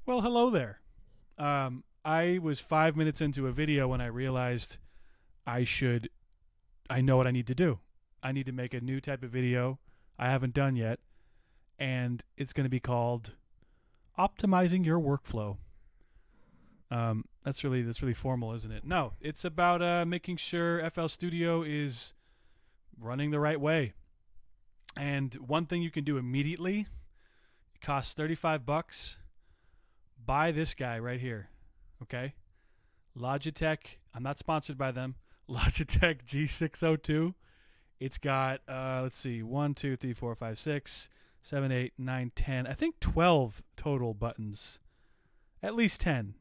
Well, hello there. I was 5 minutes into a video when I realized I should, I know what I need to do. I need to make a new type of video I haven't done yet, and it's going to be called Optimizing Your Workflow. That's really formal, isn't it? No, it's about making sure FL Studio is running the right way. And one thing you can do immediately, it costs 35 bucks. Buy this guy right here, okay? Logitech, I'm not sponsored by them. Logitech G602. It's got, let's see, 1, 2, 3, 4, 5, 6, 7, 8, 9, 10. I think 12 total buttons. At least 10.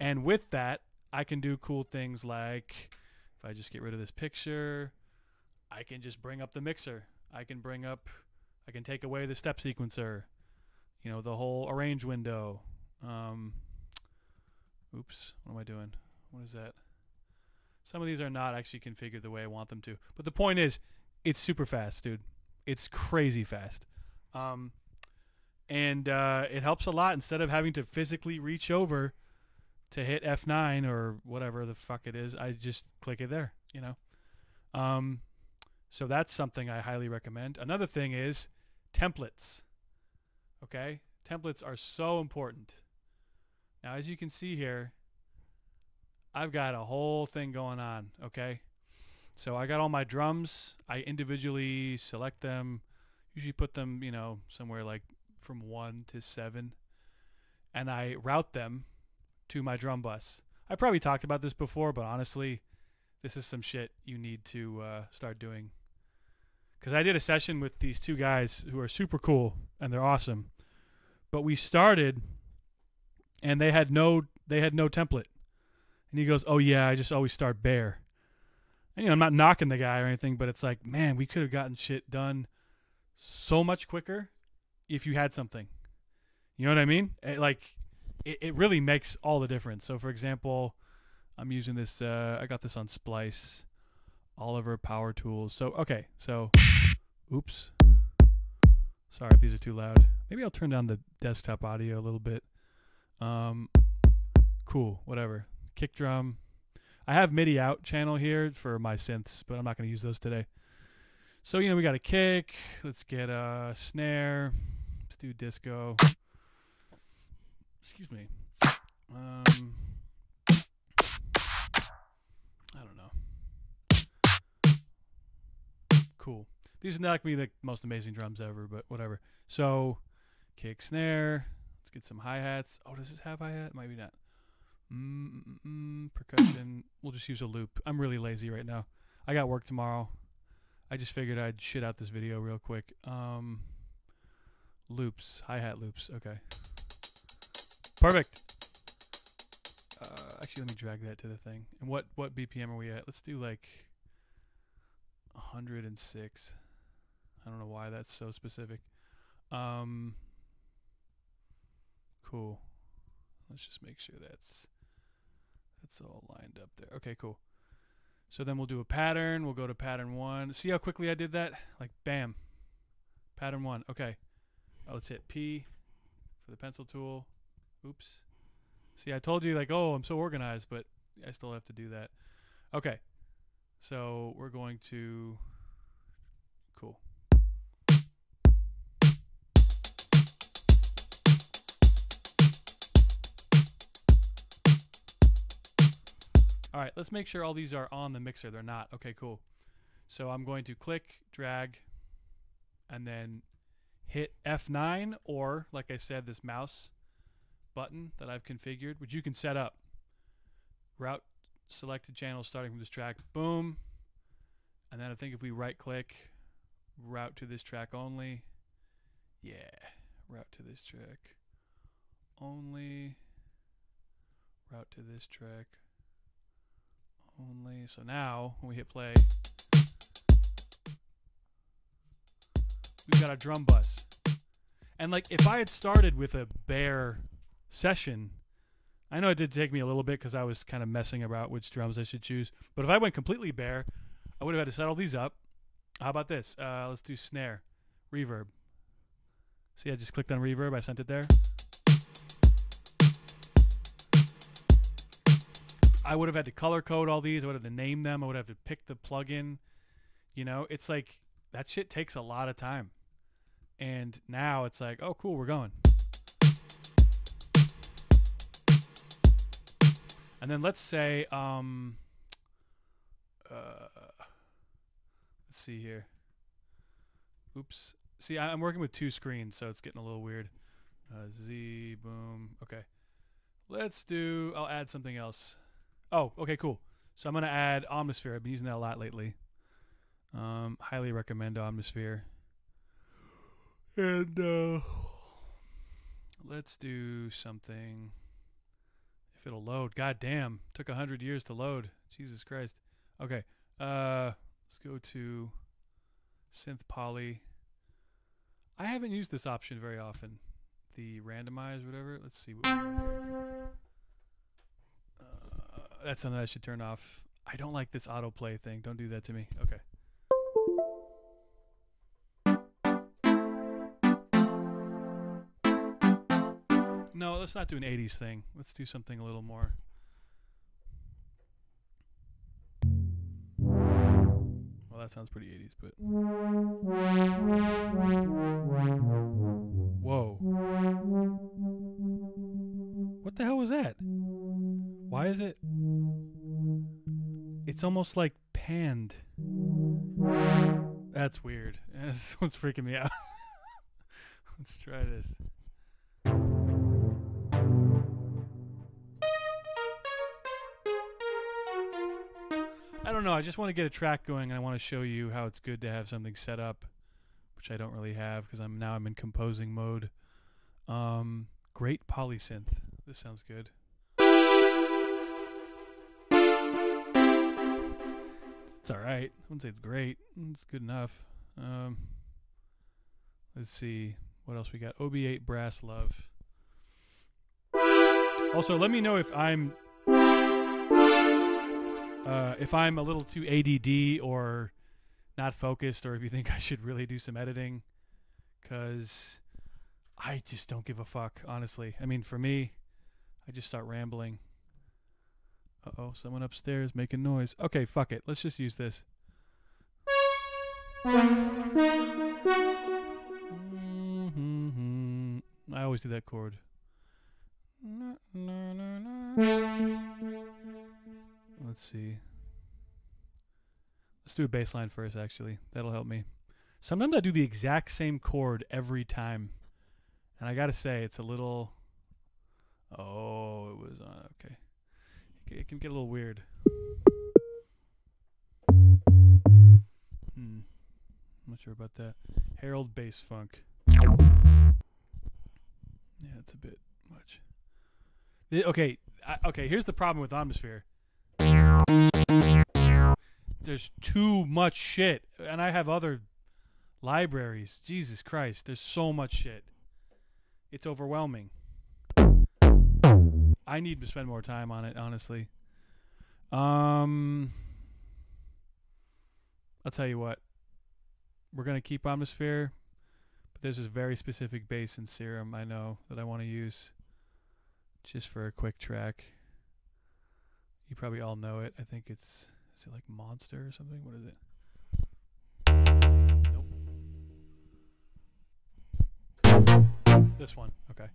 And with that, I can do cool things like, if I just get rid of this picture, I can just bring up the mixer. I can take away the step sequencer. You know, the whole arrange window. Oops, what am I doing? What is that? Some of these are not actually configured the way I want them to. But the point is, it's super fast, dude. It's crazy fast. It helps a lot. Instead of having to physically reach over to hit F9 or whatever the fuck it is, I just click it there, you know. So that's something I highly recommend. Another thing is templates. Okay? Templates are so important. Now, as you can see here, I've got a whole thing going on, okay? So I got all my drums. I individually select them, usually put them, you know, somewhere like from 1 to 7, and I route them to my drum bus. I probably talked about this before, but honestly, this is some shit you need to start doing. Because I did a session with these two guys who are super cool, and they're awesome. But we started, and they had no template. And he goes, "Oh yeah, I just always start bare." And you know, I'm not knocking the guy or anything, but it's like, man, we could have gotten shit done so much quicker if you had something. You know what I mean? It really makes all the difference. So for example, I'm using this. I got this on Splice, Oliver Power Tools. So okay, so, oops. Sorry if these are too loud. Maybe I'll turn down the desktop audio a little bit. Cool, whatever. Kick drum. I have MIDI out channel here for my synths, but I'm not going to use those today. So, you know, we got a kick. Let's get a snare. Let's do disco. Excuse me. I don't know. Cool. These are not going to be the most amazing drums ever, but whatever. So, kick, snare. Let's get some hi-hats. Oh, does this have hi-hat? Maybe not. Percussion. We'll just use a loop. I'm really lazy right now. I got work tomorrow. I just figured I'd shit out this video real quick. Loops. Hi-hat loops. Okay. Perfect. Actually, let me drag that to the thing. And what BPM are we at? Let's do like 106. I don't know why that's so specific. Cool. Let's just make sure that's all lined up there. Okay, cool. So then we'll do a pattern. We'll go to pattern 1. See how quickly I did that? Like, bam. Pattern 1. Okay. Oh, let's hit P for the pencil tool. Oops. See, I told you, like, oh, I'm so organized, but I still have to do that. Okay. So we're going to... Cool. All right, let's make sure all these are on the mixer. They're not. Okay, cool. So I'm going to click, drag, and then hit F9, or, like I said, this mouse button that I've configured, which you can set up. Route selected channels starting from this track. Boom. And then I think if we right-click, route to this track only. Yeah, route to this track only. Route to this track only. So now, when we hit play, we've got a drum bus. And like, if I had started with a bare session, I know it did take me a little bit because I was kind of messing about which drums I should choose. But if I went completely bare, I would have had to set all these up. How about this? Let's do snare, reverb. See, I just clicked on reverb. I sent it there. I would have had to color code all these. I would have to name them. I would have to pick the plugin. You know, it's like that shit takes a lot of time. And now it's like, oh, cool, we're going. And then let's say, let's see here. Oops. See, I'm working with 2 screens, so it's getting a little weird. Z, boom. Okay. Let's do, I'll add something else. Oh, okay, cool. So I'm going to add Omnisphere. I've been using that a lot lately. Highly recommend Omnisphere. And let's do something. If it'll load. God damn. Took 100 years to load. Jesus Christ. Okay. Let's go to Synth Poly. I haven't used this option very often. The randomize, whatever. Let's see what we got here. That's something I should turn off. I don't like this autoplay thing. Don't do that to me. Okay. No, let's not do an 80s thing. Let's do something a little more. Well, that sounds pretty 80s, but... Whoa. What the hell was that? Why is it... It's almost like panned. That's weird. This one's freaking me out. Let's try this. I don't know. I just want to get a track going. I want to show you how it's good to have something set up, which I don't really have because I'm in composing mode. Great polysynth. This sounds good. It's all right. I wouldn't say it's great. It's good enough. Let's see what else we got. OB8 Brass Love. Also, let me know if I'm a little too ADD or not focused, or if you think I should really do some editing, because I just don't give a fuck, honestly. I mean, for me, I just start rambling. Uh-oh, someone upstairs making noise. Okay, fuck it. Let's just use this. I always do that chord. Let's see. Let's do a bass line first, actually. That'll help me. Sometimes I do the exact same chord every time. And I gotta say, it's a little... Oh, it was on... Okay. It can get a little weird. I'm not sure about that. Harold Bass Funk. Yeah, it's a bit much. Okay, okay, here's the problem with Omnisphere. There's too much shit. And I have other libraries. Jesus Christ, there's so much shit. It's overwhelming. I need to spend more time on it, honestly. I'll tell you what. We're going to keep Omnisphere, but there's this very specific bass in Serum I know that I want to use just for a quick track. You probably all know it. I think it's... Is it like Monster or something? What is it? Nope. This one. Okay.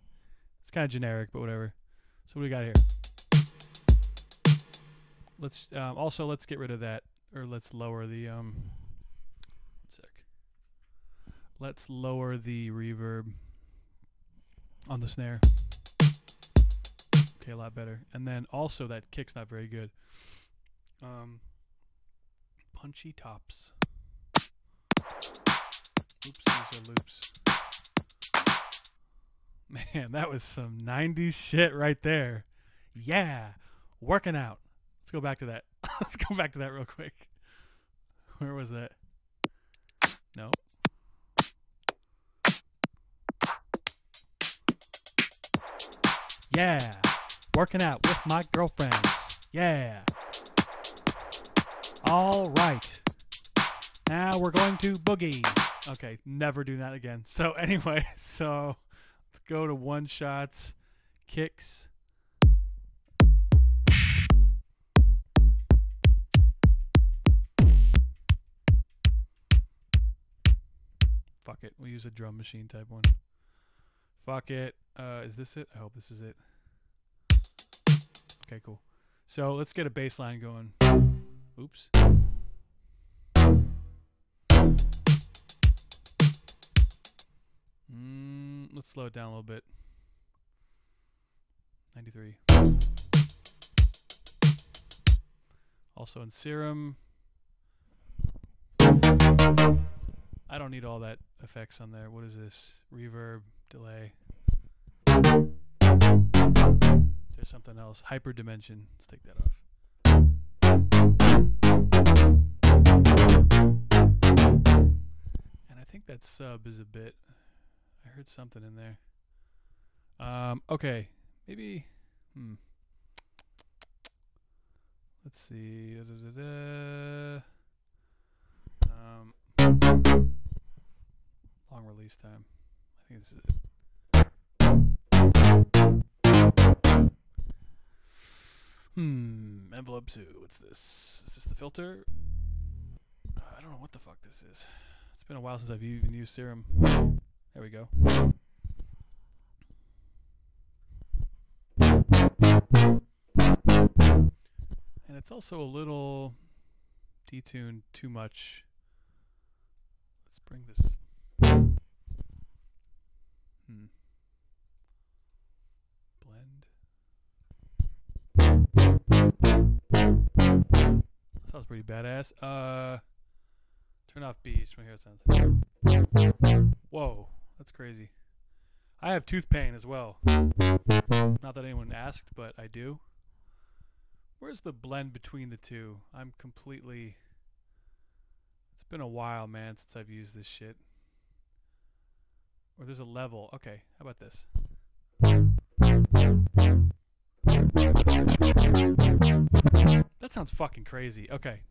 It's kind of generic, but whatever. So what do we got here? Let's also let's get rid of that, or let's lower the one sec. Let's lower the reverb on the snare. Okay, a lot better. And then also that kick's not very good. Punchy tops. Oops, these are loops. Man, that was some 90s shit right there. Yeah, working out. Let's go back to that. Let's go back to that real quick. Where was that? No. Yeah, working out with my girlfriends. Yeah. All right. Now we're going to boogie. Okay, never do that again. So anyway, so let's go to one shots, kicks. Fuck it. We'll use a drum machine type one. Fuck it. Is this it? I hope this is it. Okay, cool. So let's get a bass line going. Oops. Let's slow it down a little bit. 93. Also in Serum. I don't need all that effects on there. What is this? Reverb, delay. There's something else. Hyperdimension. Let's take that off. And I think that sub is a bit. I heard something in there. Okay. Maybe. Let's see. Long release time. I think this is it. Envelope 2. What's this? Is this the filter? I don't know what the fuck this is. It's been a while since I've even used Serum. There we go. And it's also a little detuned too much. Let's bring this. Blend. That sounds pretty badass. Turn off B. Just want to hear how it sounds. Whoa, that's crazy. I have tooth pain as well. Not that anyone asked, but I do. Where's the blend between the two? I'm completely... It's been a while, man, since I've used this shit. Or there's a level. Okay, how about this? That sounds fucking crazy. Okay.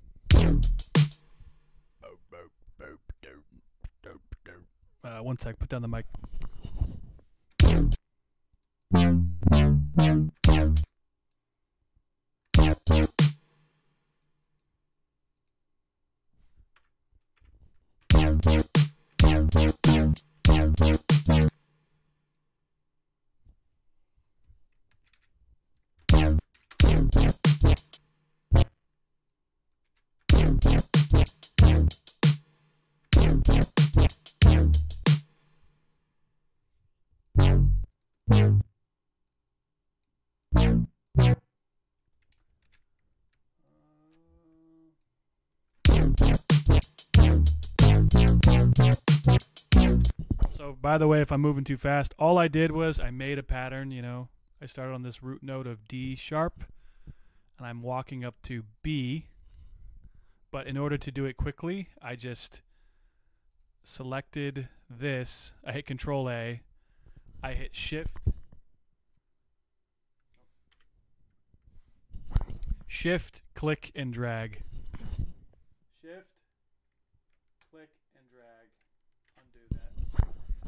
One sec, put down the mic. So, by the way, if I'm moving too fast, all I did was I made a pattern, you know. I started on this root note of D sharp, and I'm walking up to B. But in order to do it quickly, I just selected this. I hit Control A. I hit Shift. Shift, click, and drag. Shift, click, and drag. Undo that.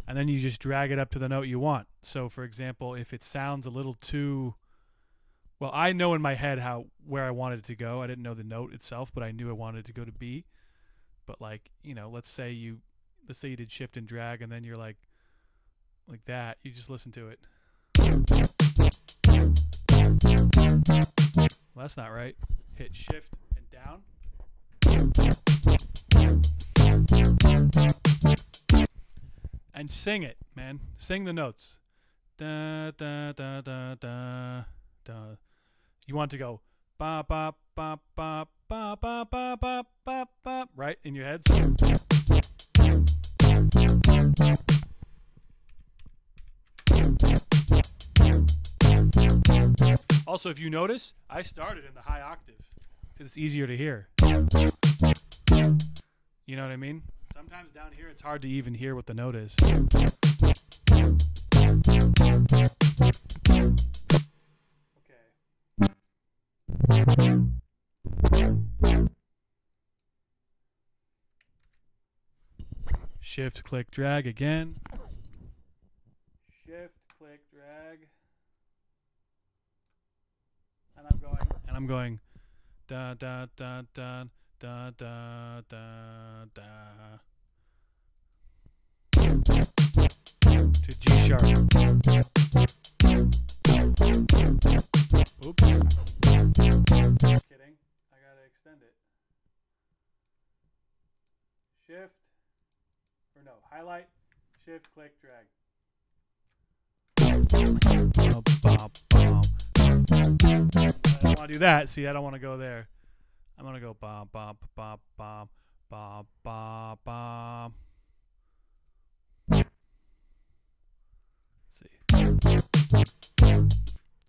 And then you just drag it up to the note you want. So, for example, if it sounds a little too... Well, I know in my head where I wanted it to go. I didn't know the note itself, but I knew I wanted it to go to B. But, like, you know, let's say you did Shift and drag, and then you're like that. You just listen to it. Well, that's not right. Hit Shift and down. And sing it, man. Sing the notes. Da da da da da da. You want to go ba ba ba ba ba ba ba ba ba ba, right in your heads. Also, if you notice, I started in the high octave because it's easier to hear. You know what I mean? Sometimes down here it's hard to even hear what the note is. Okay. Shift, click, drag again. Shift, click, drag. And I'm going da da da da da da da da. to G sharp. Oops. Kidding. I gotta extend it. Shift. Or no, highlight, shift, click, drag. I don't want to do that. See, I don't want to go there. I'm going to go bom, bom, bom, bom, bom, bom, bom. Let's see.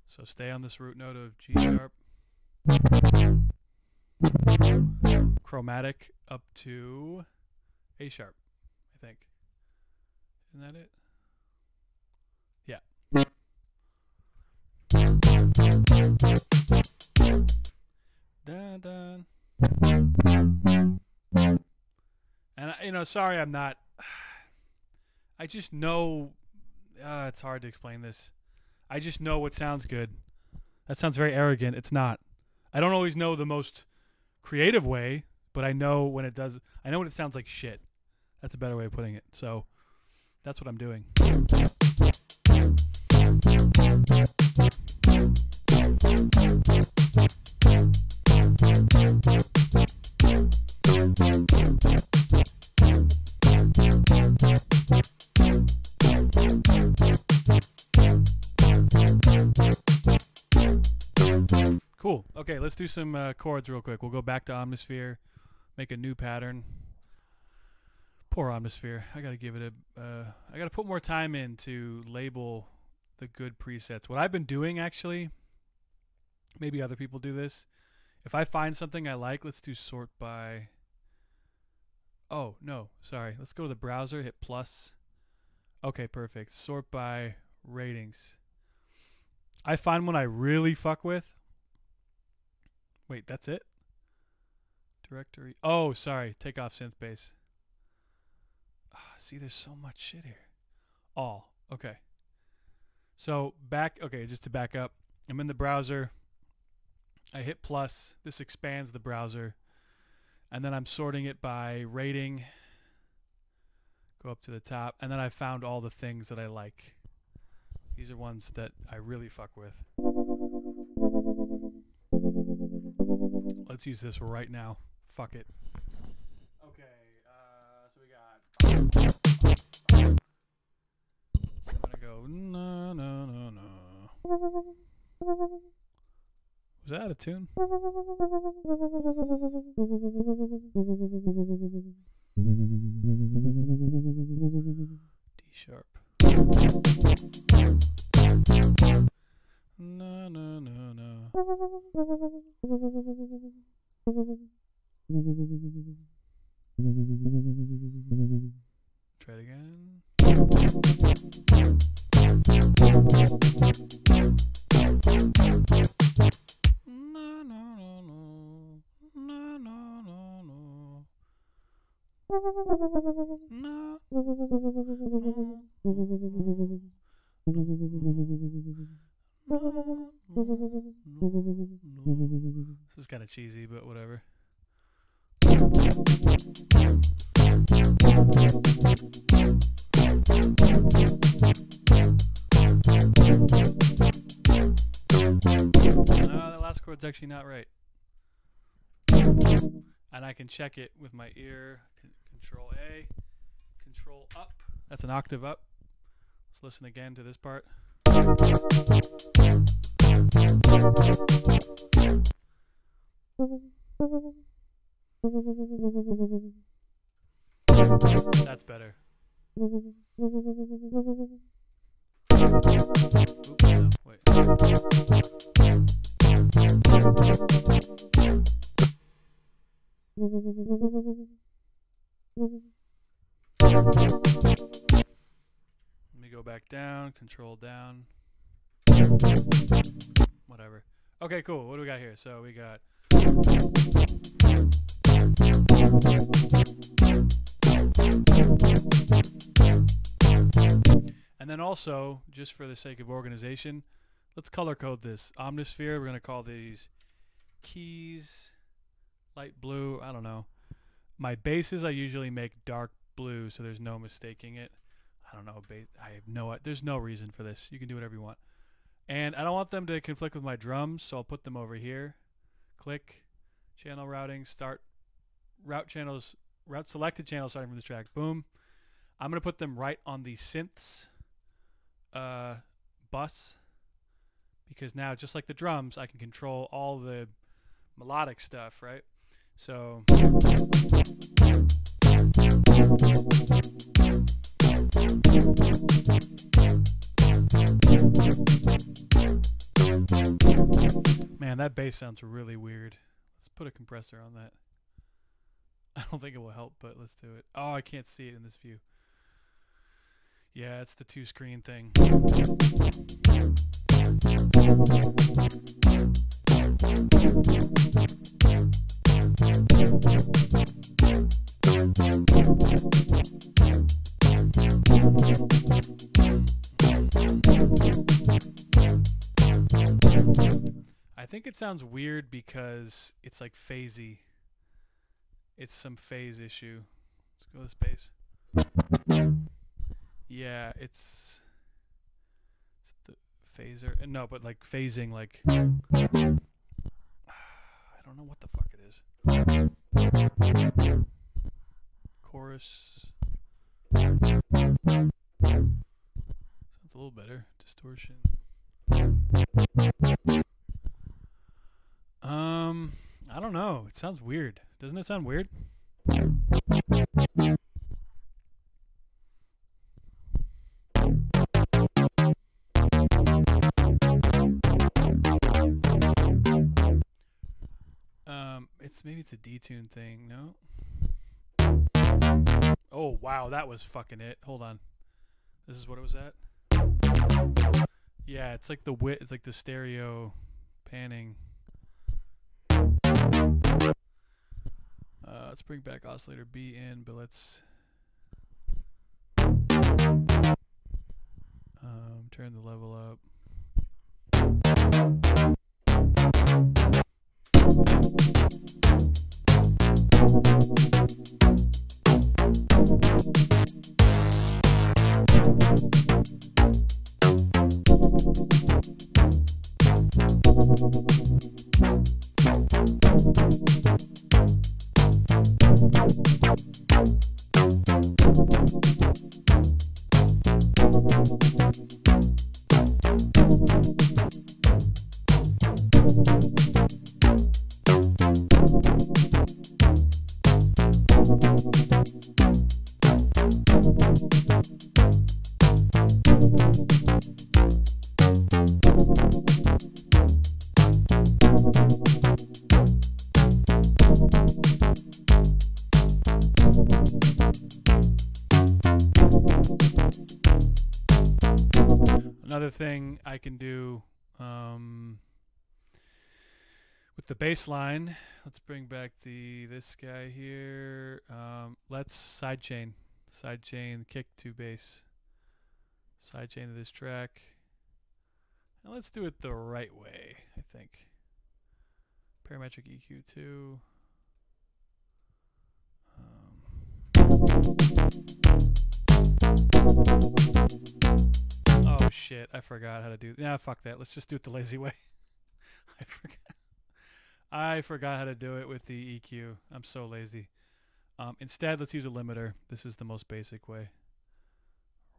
So stay on this root note of G sharp. Chromatic up to A sharp, I think. Isn't that it? Yeah. Dun, dun. And you know, sorry, I'm not. I just know. It's hard to explain this. I just know what sounds good. That sounds very arrogant. It's not. I don't always know the most creative way, but I know when it does. I know when it sounds like shit. That's a better way of putting it. So that's what I'm doing. Cool. Okay, let's do some chords real quick. We'll go back to Omnisphere, make a new pattern. Poor Omnisphere. I gotta give it I gotta put more time in to label the good presets. What I've been doing, actually, maybe other people do this. If I find something I like, let's do sort by. Oh no, sorry. Let's go to the browser. Hit plus. Okay, perfect. Sort by ratings. I find one I really fuck with. Wait, that's it? Directory. Oh, sorry. Take off synth bass. See, there's so much shit here. All. Okay. So back. Okay, just to back up. I'm in the browser. I hit plus. This expands the browser. And then I'm sorting it by rating. Go up to the top. And then I found all the things that I like. These are ones that I really fuck with. Let's use this right now. Fuck it. Okay, so we got. I'm gonna go no no no no. Was that out of tune? D sharp. No no no no. Try it again. No no no no. No no no no. No. This is kind of cheesy, but whatever. That last chord's actually not right. And I can check it with my ear. Control A, Control up. That's an octave up. Let's listen again to this part. That's better. Oops, no, wait. Let me go back down, control down. Whatever. Okay, cool. What do we got here? So we got. And then also, just for the sake of organization, let's color code this. Omnisphere, we're going to call these keys, light blue, I don't know. My basses I usually make dark blue so there's no mistaking it. I don't know. I have no. There's no reason for this. You can do whatever you want. And I don't want them to conflict with my drums, so I'll put them over here. Click, channel routing, start route channels, route selected channel starting from this track. Boom. I'm gonna put them right on the synths bus, because now, just like the drums, I can control all the melodic stuff, right? So man, that bass sounds really weird. Let's put a compressor on that. I don't think it will help, but let's do it. Oh, I can't see it in this view. Yeah, it's the 2-screen thing. I think it sounds weird because it's like phasey. It's some phase issue. Let's go with bass. Yeah, it's the phaser. No, but like phasing, like I don't know what the fuck it is. Chorus. Sounds a little better. Distortion. I don't know. It sounds weird. Doesn't it sound weird? Maybe it's a detune thing. No. Oh wow, that was fucking it. Hold on. This is what it was at. Yeah, it's like the width. It's like the stereo panning. Let's bring back oscillator B in, but let's turn the level up. Another thing I can do with the bass line, let's bring back this guy here. Let's sidechain kick to bass, sidechain to this track, and let's do it the right way. I think parametric EQ 2. Oh shit, I forgot how to do. Yeah, fuck that. Let's just do it the lazy way. I forgot how to do it with the EQ. I'm so lazy. Instead, let's use a limiter. This is the most basic way.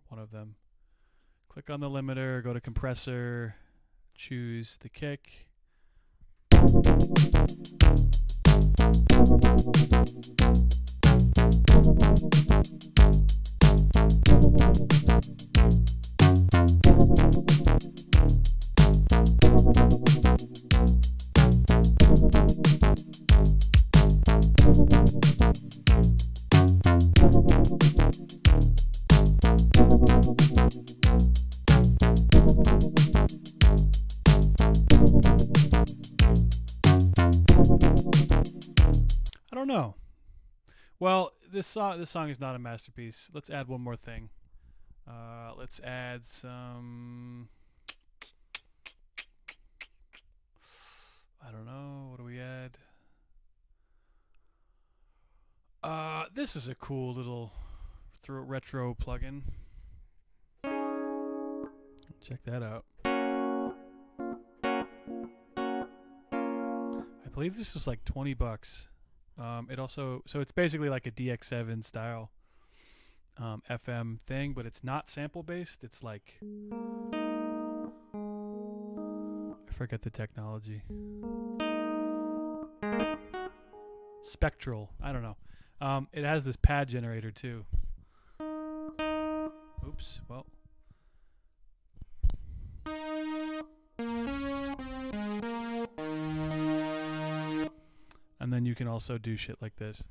One of them. Click on the limiter, go to compressor, choose the kick. I don't know. Well, this song is not a masterpiece. Let's add one more thing. Let's add some. I don't know. What do we add? This is a cool little retro plugin. Check that out. I believe this was like $20. It also, so it's basically like a DX7 style FM thing, but it's not sample based. It's like, I forget the technology. Spectral. I don't know. It has this pad generator too. Oops. Well. And then you can also do shit like this.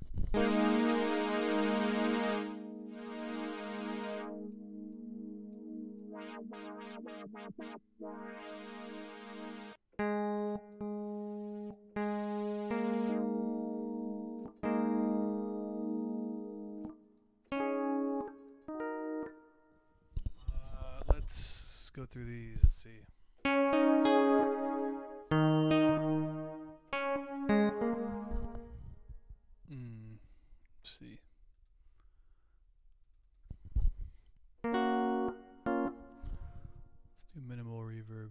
Let's go through these. Let's see. Let's see. Let's do minimal reverb.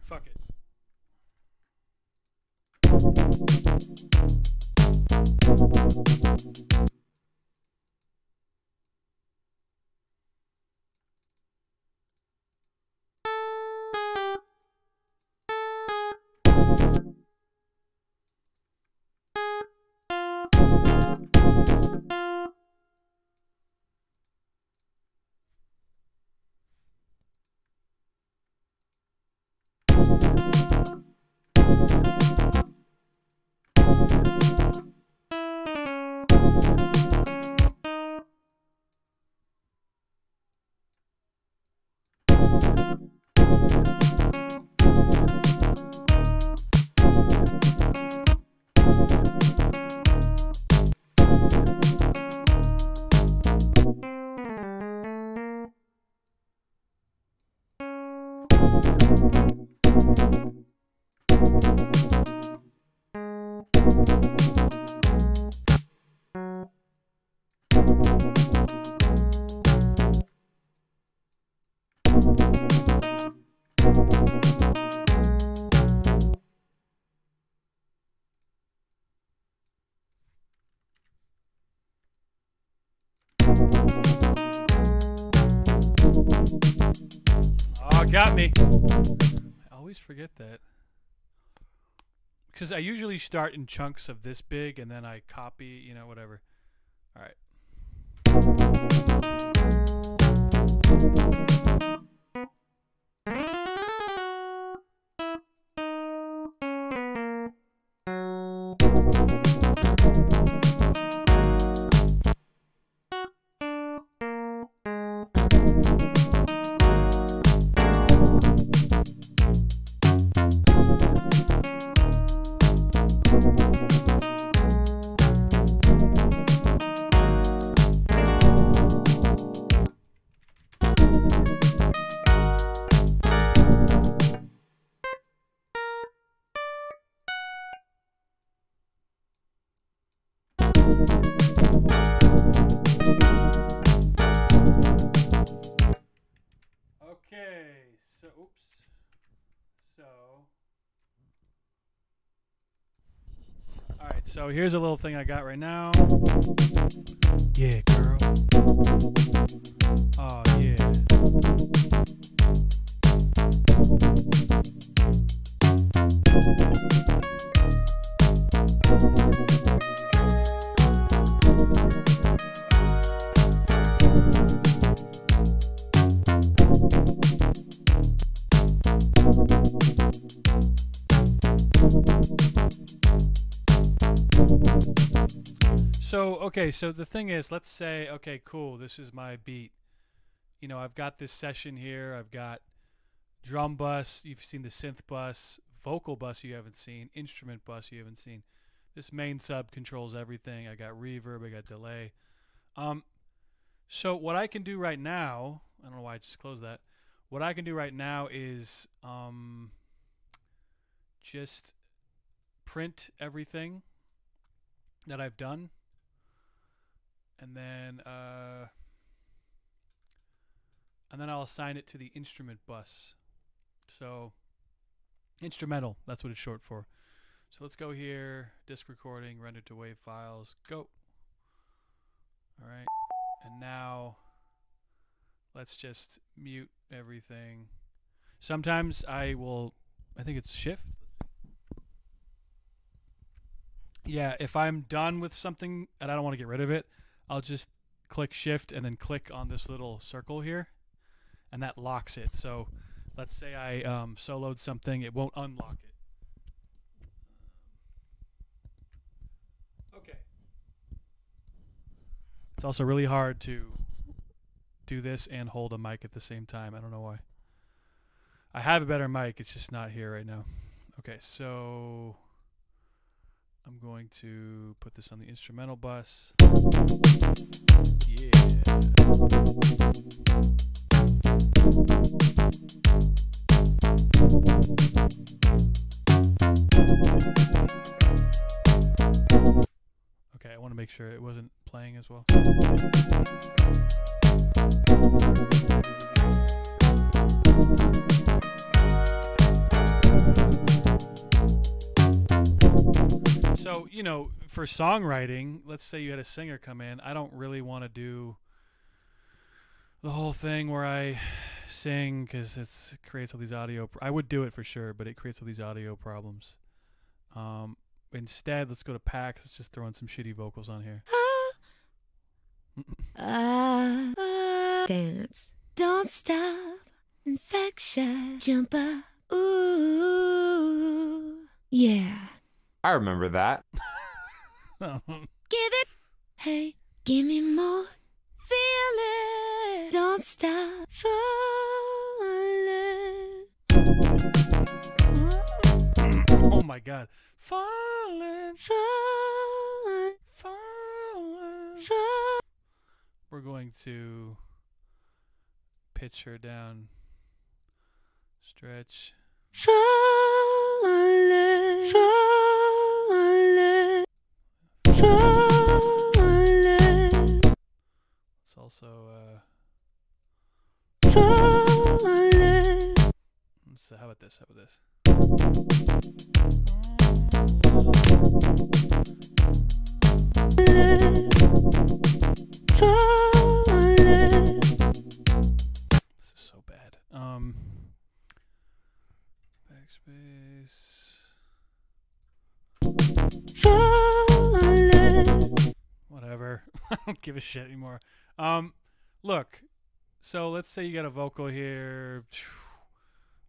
Fuck it. Oh, got me. I always forget that. Because I usually start in chunks of this big and then I copy, you know, whatever. All right. Okay, so oops. So all right, so here's a little thing I got right now. Yeah, girl. Oh yeah. So, okay, so the thing is, let's say, okay, cool, this is my beat. You know, I've got this session here. I've got drum bus. You've seen the synth bus, vocal bus you haven't seen, instrument bus you haven't seen. This main sub controls everything. I got reverb. I got delay. So what I can do right now, I don't know why I just closed that. What I can do right now is just print everything that I've done. And then and then I'll assign it to the instrument bus. So instrumental, that's what it's short for. So let's go here, disk recording, render to WAV files, go. All right, and now let's just mute everything. Sometimes I think it's shift. Yeah, if I'm done with something and I don't want to get rid of it, I'll just click shift and then click on this little circle here, and that locks it. So let's say I soloed something, it won't unlock it. Okay. It's also really hard to do this and hold a mic at the same time. I don't know why. I have a better mic, it's just not here right now. Okay, so I'm going to put this on the instrumental bus. Yeah. Okay, I want to make sure it wasn't playing as well. So, you know, for songwriting, let's say you had a singer come in, I don't really want to do the whole thing where I sing because it creates all these audio. I would do it for sure, but it creates all these audio problems. Instead, let's go to packs. Let's just throw in some shitty vocals on here. Dance. Don't stop. Infectious. Jump up. Ooh. Yeah. I remember that. Give it. Hey, give me more. Feel it. Don't stop falling. Oh my God. Falling. Falling. Falling. Falling. We're going to pitch her down. Stretch. Falling. Falling. Falling. It's also Falling. so how about this? How about this? Falling. This is so bad. Backspace. Falling. Whatever. I don't give a shit anymore. Look. So let's say you got a vocal here.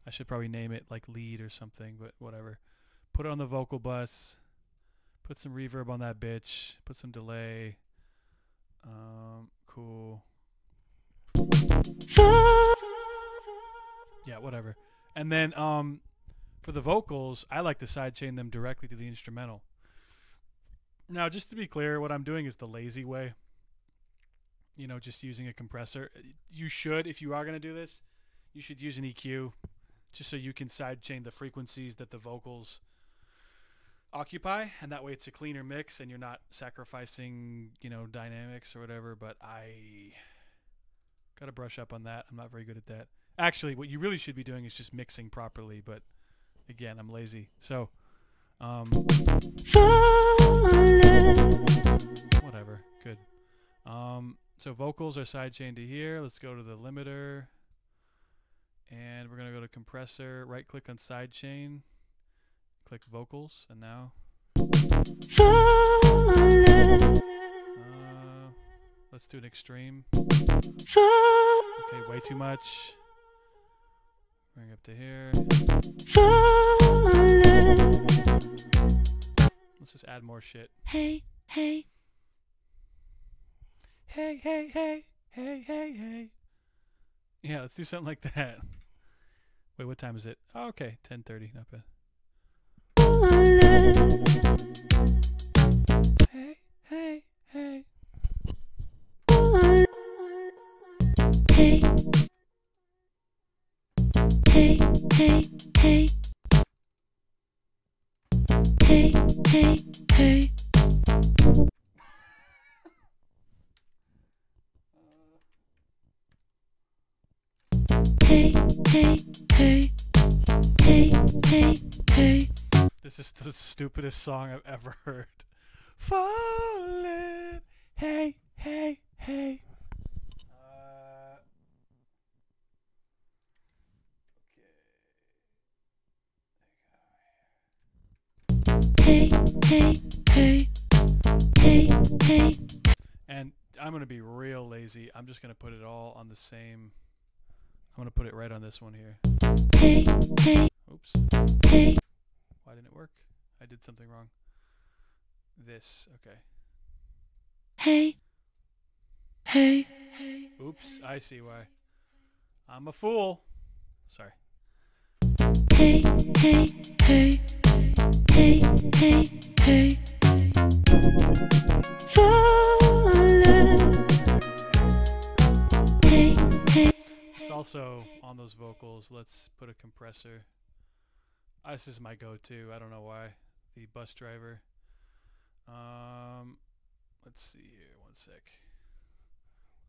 I should probably name it like lead or something, but whatever. Put it on the vocal bus. Put some reverb on that bitch. Put some delay. Cool. Yeah, whatever. And then for the vocals, I like to sidechain them directly to the instrumental. Now, just to be clear, what I'm doing is the lazy way. You know, just using a compressor. You should, if you are going to do this, you should use an EQ just so you can sidechain the frequencies that the vocals occupy, and that way it's a cleaner mix and you're not sacrificing, you know, dynamics or whatever. But I got to brush up on that. I'm not very good at that. Actually, what you really should be doing is just mixing properly, but again, I'm lazy. So, whatever. Good. So vocals are sidechained to here. Let's go to the limiter. And we're going to go to compressor, right click on sidechain, click vocals, and now let's do an extreme. Okay, way too much. Bring up to here. Let's just add more shit. Hey, hey. Hey, hey, hey, hey, hey, hey. Yeah, let's do something like that. Wait, what time is it? Oh, okay, 10:30. Not bad. Hey, hey, hey. Hey. Hey, hey, hey. Hey, hey, hey. hey, hey, hey, hey, hey, hey. This is the stupidest song I've ever heard. Falling, hey, hey, hey. Hey, hey, hey, hey, hey. And I'm going to be real lazy. I'm just going to put it all on the same. I'm going to put it right on this one here. Hey, hey, Oops. hey. Why didn't it work? I did something wrong. This. Okay. Hey, hey, Oops. I see why. I'm a fool. Sorry. hey, hey, hey, hey, hey, hey. Falling. Hey, hey. It's also on those vocals. Let's put a compressor. This is my go-to. I don't know why. The bus driver. Let's see here. One sec.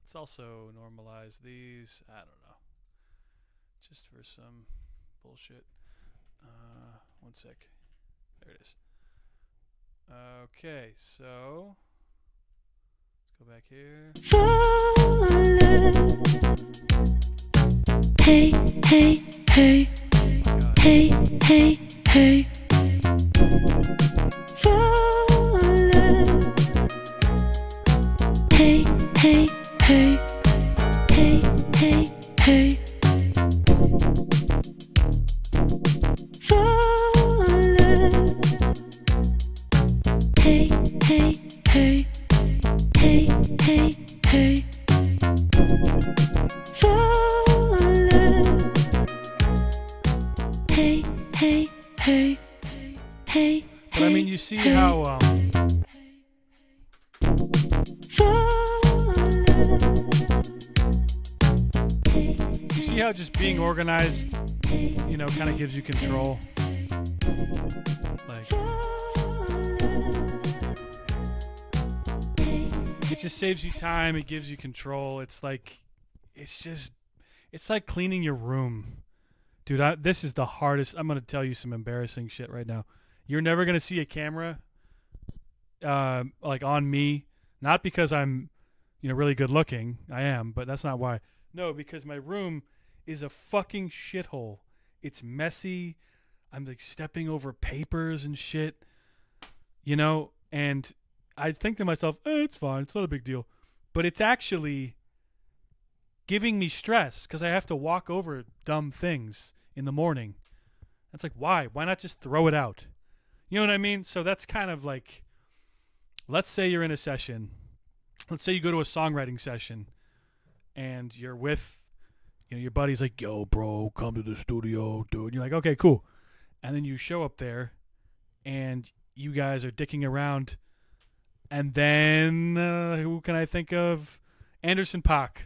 Let's also normalize these. I don't know. Just for some bullshit. One sec. There it is. Okay, so let's go back here. Falling. Hey, hey, hey, Oh my God. hey, hey, hey. Falling. Hey, hey, hey, hey, hey, hey. Falling. Hey, hey, hey, hey, hey, hey. Falling. Hey, hey, hey, hey. But I mean, you see how you see how just being organized, you know, kind of gives you control. Like, it just saves you time. It gives you control. It's like, it's like cleaning your room. Dude, this is the hardest. I'm going to tell you some embarrassing shit right now. You're never going to see a camera like on me. Not because I'm, you know, really good looking. I am, but that's not why. No, because my room is a fucking shithole. It's messy. I'm like stepping over papers and shit. You know, and I think to myself, it's fine. It's not a big deal. But it's actually giving me stress because I have to walk over dumb things in the morning. It's like, why? Why not just throw it out? You know what I mean? So that's kind of like, let's say you're in a session. Let's say you go to a songwriting session and you're with, you know, your buddy's like, yo, bro, come to the studio, dude. And you're like, okay, cool. And then you show up there and you guys are dicking around. And then, who can I think of? Anderson .Paak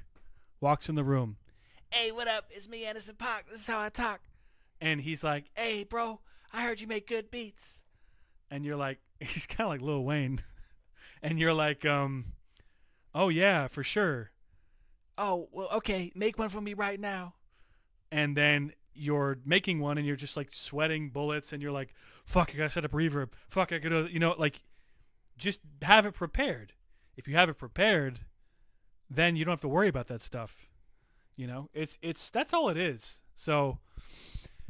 walks in the room. Hey, what up? It's me, Anderson .Paak. This is how I talk. And he's like, hey, bro, I heard you make good beats. And you're like, he's kind of like Lil Wayne. And you're like, oh, yeah, for sure. Oh, well, okay, make one for me right now. And then you're making one and you're just like sweating bullets and you're like, fuck, I gotta set up reverb. Fuck, I gotta, you know, like, just have it prepared. If you have it prepared, then you don't have to worry about that stuff. You know, that's all it is. So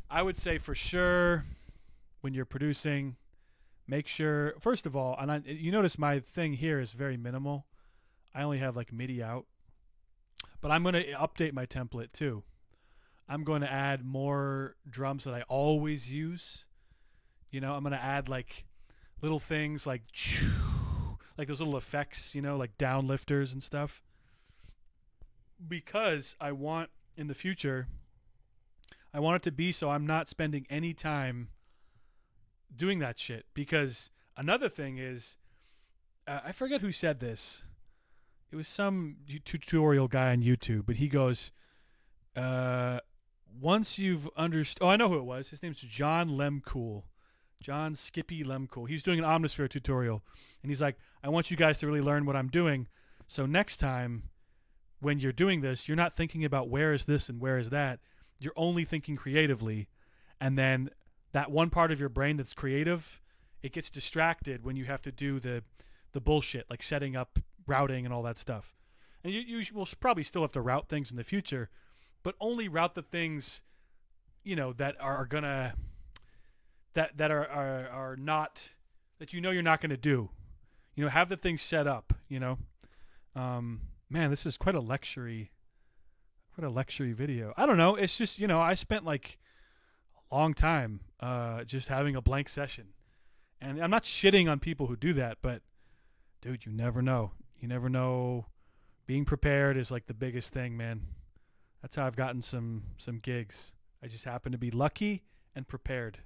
I would say for sure when you're producing, make sure, first of all, and you notice my thing here is very minimal. I only have like MIDI out, but I'm going to update my template too. I'm going to add more drums that I always use. You know, I'm going to add like little things like those little effects, you know, like downlifters and stuff. Because I want in the future, I want it to be so I'm not spending any time doing that shit. Because another thing is, I forget who said this. It was some tutorial guy on YouTube, but he goes, once you've understood, oh, I know who it was. His name's John Lemcool. John Skippy Lemcool. He's doing an Omnisphere tutorial. And he's like, I want you guys to really learn what I'm doing. So next time when you're doing this, you're not thinking about where is this and where is that. you're only thinking creatively, and then that one part of your brain that's creative, it gets distracted when you have to do the bullshit, like setting up routing and all that stuff. And you will probably still have to route things in the future, but only route the things, you know, that are gonna that are not, that you know you're not gonna do. You know, have the things set up. You know, man, this is quite a lecture-y video. I don't know. It's just, you know, I spent like a long time just having a blank session, and I'm not shitting on people who do that, but dude, you never know. You never know. Being prepared is like the biggest thing, man. That's how I've gotten some gigs. I just happen to be lucky and prepared.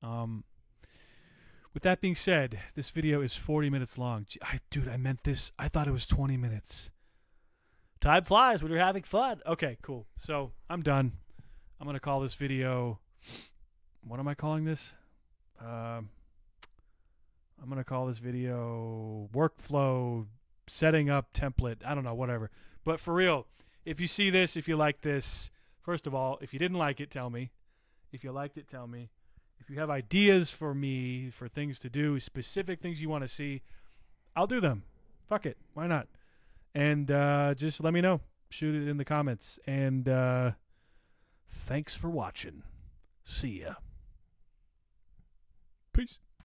With that being said, this video is 40 minutes long. Dude, I meant this. I thought it was 20 minutes. Time flies when you're having fun. Okay, cool. So I'm done. I'm going to call this video, what am I calling this? I'm going to call this video workflow setting up template. I don't know, whatever. But for real, if you see this, if you like this, first of all, if you didn't like it, tell me. If you liked it, tell me. If you have ideas for me, for things to do, specific things you want to see, I'll do them. Fuck it. Why not? And just let me know. Shoot it in the comments. And thanks for watching. See ya. Peace.